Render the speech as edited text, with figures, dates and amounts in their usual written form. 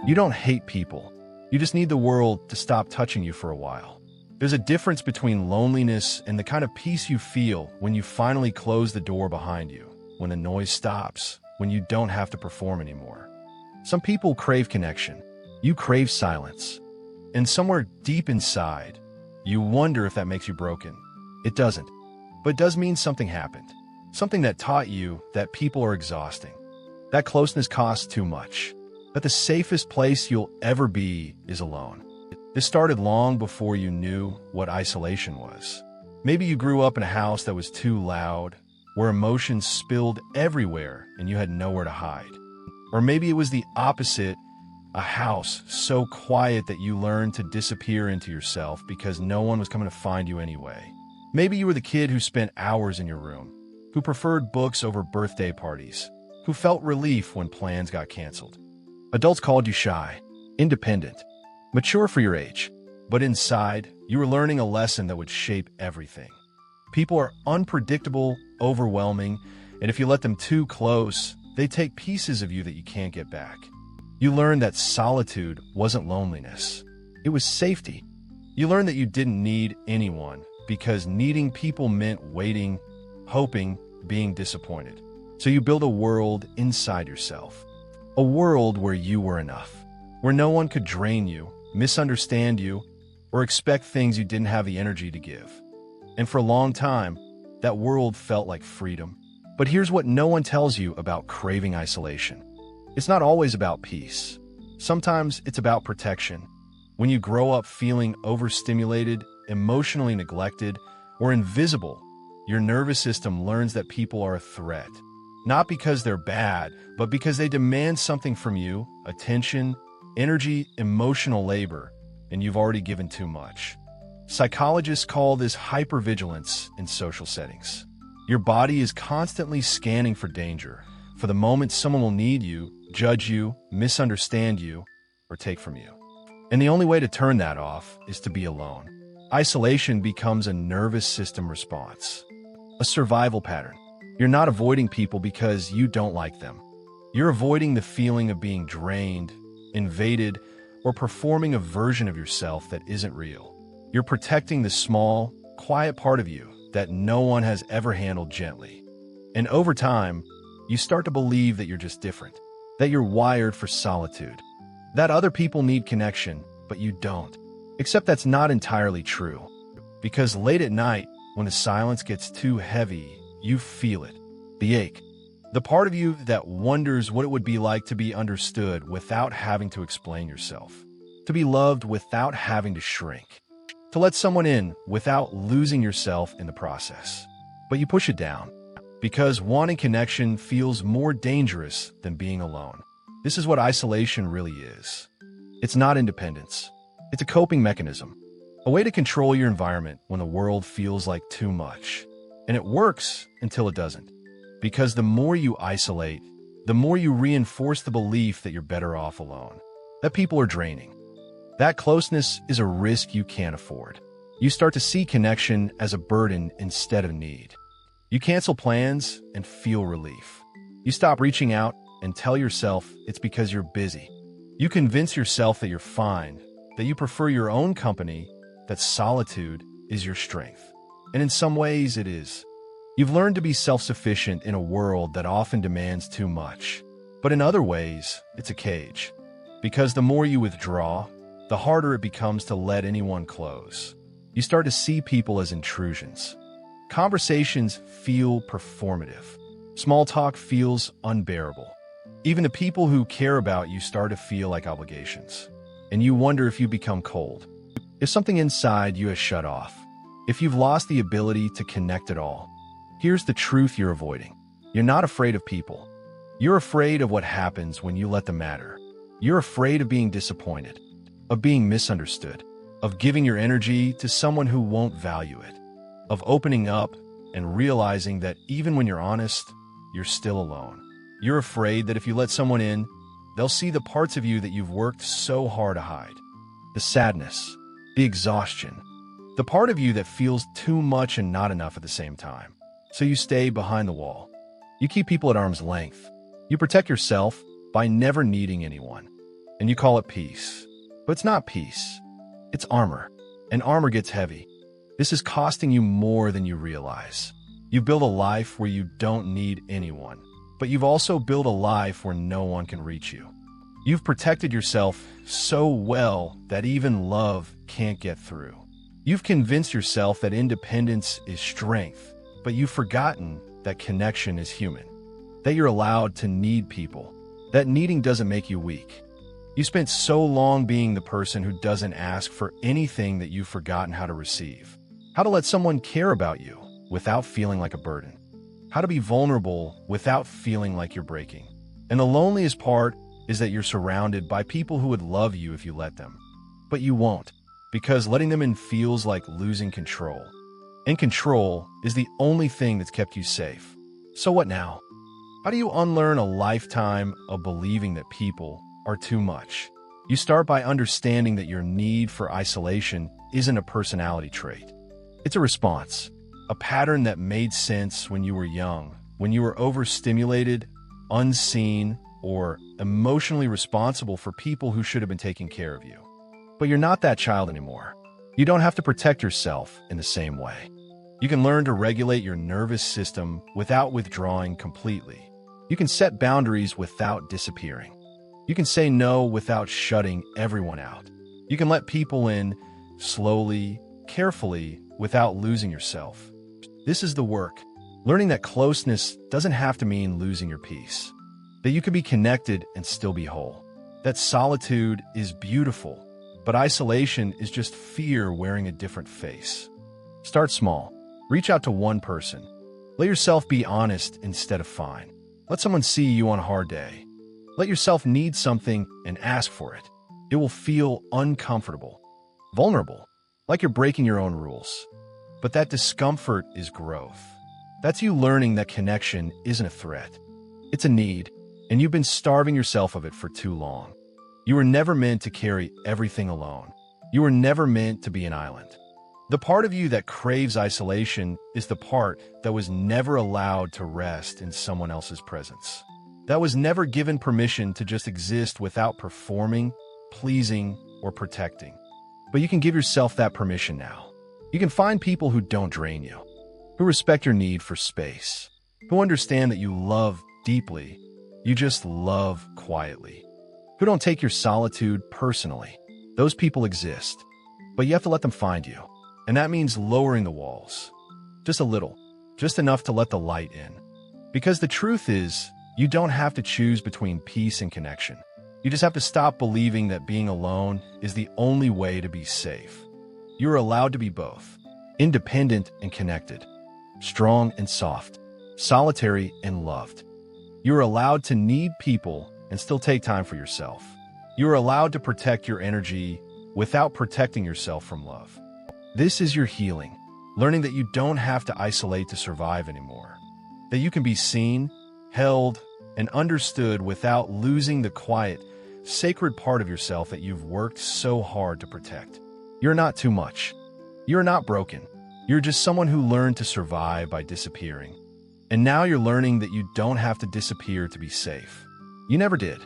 You don't hate people. You just need the world to stop touching you for a while. There's a difference between loneliness and the kind of peace you feel when you finally close the door behind you, when the noise stops, when you don't have to perform anymore. Some people crave connection. You crave silence. And somewhere deep inside, you wonder if that makes you broken. It doesn't. But it does mean something happened. Something that taught you that people are exhausting. That closeness costs too much. That the safest place you'll ever be is alone. This started long before you knew what isolation was. Maybe you grew up in a house that was too loud, where emotions spilled everywhere and you had nowhere to hide. Or maybe it was the opposite, a house so quiet that you learned to disappear into yourself because no one was coming to find you anyway. Maybe you were the kid who spent hours in your room, who preferred books over birthday parties, who felt relief when plans got canceled. Adults called you shy, independent, mature for your age, but inside, you were learning a lesson that would shape everything. People are unpredictable, overwhelming, and if you let them too close, they take pieces of you that you can't get back. You learned that solitude wasn't loneliness. It was safety. You learned that you didn't need anyone because needing people meant waiting, hoping, being disappointed. So you build a world inside yourself. A world where you were enough, where no one could drain you, misunderstand you, or expect things you didn't have the energy to give. And for a long time, that world felt like freedom. But here's what no one tells you about craving isolation. It's not always about peace. Sometimes it's about protection. When you grow up feeling overstimulated, emotionally neglected, or invisible, your nervous system learns that people are a threat. Not because they're bad, but because they demand something from you, attention, energy, emotional labor, and you've already given too much. Psychologists call this hypervigilance in social settings. Your body is constantly scanning for danger, for the moment someone will need you, judge you, misunderstand you, or take from you. And the only way to turn that off is to be alone. Isolation becomes a nervous system response, a survival pattern. You're not avoiding people because you don't like them. You're avoiding the feeling of being drained, invaded, or performing a version of yourself that isn't real. You're protecting the small, quiet part of you that no one has ever handled gently. And over time, you start to believe that you're just different, that you're wired for solitude, that other people need connection, but you don't. Except that's not entirely true. Because late at night, when the silence gets too heavy, you feel it, the ache. The part of you that wonders what it would be like to be understood without having to explain yourself, to be loved without having to shrink, to let someone in without losing yourself in the process. But you push it down, because wanting connection feels more dangerous than being alone. This is what isolation really is. It's not independence. It's a coping mechanism, a way to control your environment when the world feels like too much. And it works until it doesn't. Because the more you isolate, the more you reinforce the belief that you're better off alone, that people are draining. That closeness is a risk you can't afford. You start to see connection as a burden instead of need. You cancel plans and feel relief. You stop reaching out and tell yourself it's because you're busy. You convince yourself that you're fine, that you prefer your own company, that solitude is your strength. And in some ways, it is. You've learned to be self-sufficient in a world that often demands too much. But in other ways, it's a cage. Because the more you withdraw, the harder it becomes to let anyone close. You start to see people as intrusions. Conversations feel performative. Small talk feels unbearable. Even the people who care about you start to feel like obligations. And you wonder if you become cold. If something inside you has shut off. If you've lost the ability to connect at all. Here's the truth you're avoiding. You're not afraid of people. You're afraid of what happens when you let them matter. You're afraid of being disappointed, of being misunderstood, of giving your energy to someone who won't value it, of opening up and realizing that even when you're honest, you're still alone. You're afraid that if you let someone in, they'll see the parts of you that you've worked so hard to hide. The sadness, the exhaustion, the part of you that feels too much and not enough at the same time. So you stay behind the wall. You keep people at arm's length. You protect yourself by never needing anyone. and you call it peace. But it's not peace. It's armor. And armor gets heavy. This is costing you more than you realize. You've built a life where you don't need anyone, but you've also built a life where no one can reach you. You've protected yourself so well that even love can't get through. You've convinced yourself that independence is strength, but you've forgotten that connection is human, that you're allowed to need people, that needing doesn't make you weak. You spent so long being the person who doesn't ask for anything that you've forgotten how to receive. How to let someone care about you without feeling like a burden. How to be vulnerable without feeling like you're breaking. And the loneliest part is that you're surrounded by people who would love you if you let them. But you won't, because letting them in feels like losing control. And control is the only thing that's kept you safe. So what now? How do you unlearn a lifetime of believing that people are too much? You start by understanding that your need for isolation isn't a personality trait. It's a response, a pattern that made sense when you were young, when you were overstimulated, unseen, or emotionally responsible for people who should have been taking care of you. But you're not that child anymore. You don't have to protect yourself in the same way. You can learn to regulate your nervous system without withdrawing completely. You can set boundaries without disappearing. You can say no without shutting everyone out. You can let people in slowly, carefully, without losing yourself. This is the work. Learning that closeness doesn't have to mean losing your peace. That you can be connected and still be whole. That solitude is beautiful, but isolation is just fear wearing a different face. Start small. Reach out to one person. Let yourself be honest instead of fine. Let someone see you on a hard day. Let yourself need something and ask for it. It will feel uncomfortable, vulnerable, like you're breaking your own rules. But that discomfort is growth. That's you learning that connection isn't a threat. It's a need, and you've been starving yourself of it for too long. You were never meant to carry everything alone. You were never meant to be an island. The part of you that craves isolation is the part that was never allowed to rest in someone else's presence. That was never given permission to just exist without performing, pleasing, or protecting. But you can give yourself that permission now. You can find people who don't drain you, who respect your need for space, who understand that you love deeply, you just love quietly, who don't take your solitude personally. Those people exist, but you have to let them find you. And that means lowering the walls. Just a little, just enough to let the light in. Because the truth is, you don't have to choose between peace and connection. You just have to stop believing that being alone is the only way to be safe. You are allowed to be both, independent and connected, strong and soft, solitary and loved. You are allowed to need people and still take time for yourself. You are allowed to protect your energy without protecting yourself from love. This is your healing, learning that you don't have to isolate to survive anymore, that you can be seen, held, and understood without losing the quiet, sacred part of yourself that you've worked so hard to protect. You're not too much. You're not broken. You're just someone who learned to survive by disappearing. And now you're learning that you don't have to disappear to be safe. You never did.